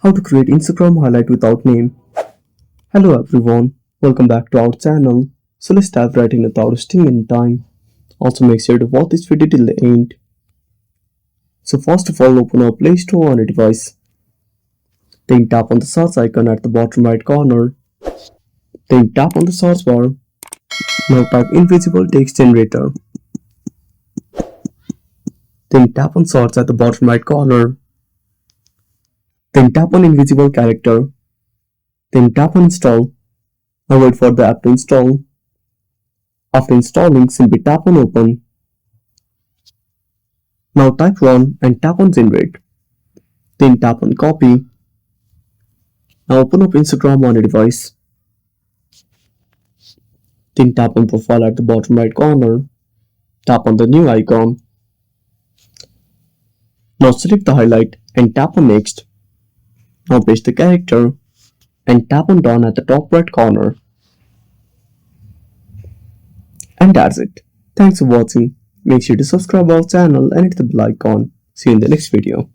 How to create Instagram highlight without name. Hello everyone, welcome back to our channel. So let's dive right in without wasting any time. Also make sure to watch this video till the end. So first of all, open our Play Store on a device. Then tap on the search icon at the bottom right corner. Then tap on the search bar. Now type invisible text generator. Then tap on search at the bottom right corner. Then tap on invisible character. Then tap on install. Now wait for the app to install. After installing, simply tap on open. Now type 1 and tap on generate. Then tap on copy. Now open up Instagram on a device. Then tap on profile at the bottom right corner. Tap on the new icon. Now select the highlight and tap on next. Now paste the character and tap on done at the top right corner. And that's it. Thanks for watching. Make sure to subscribe our channel and hit the bell icon. See you in the next video.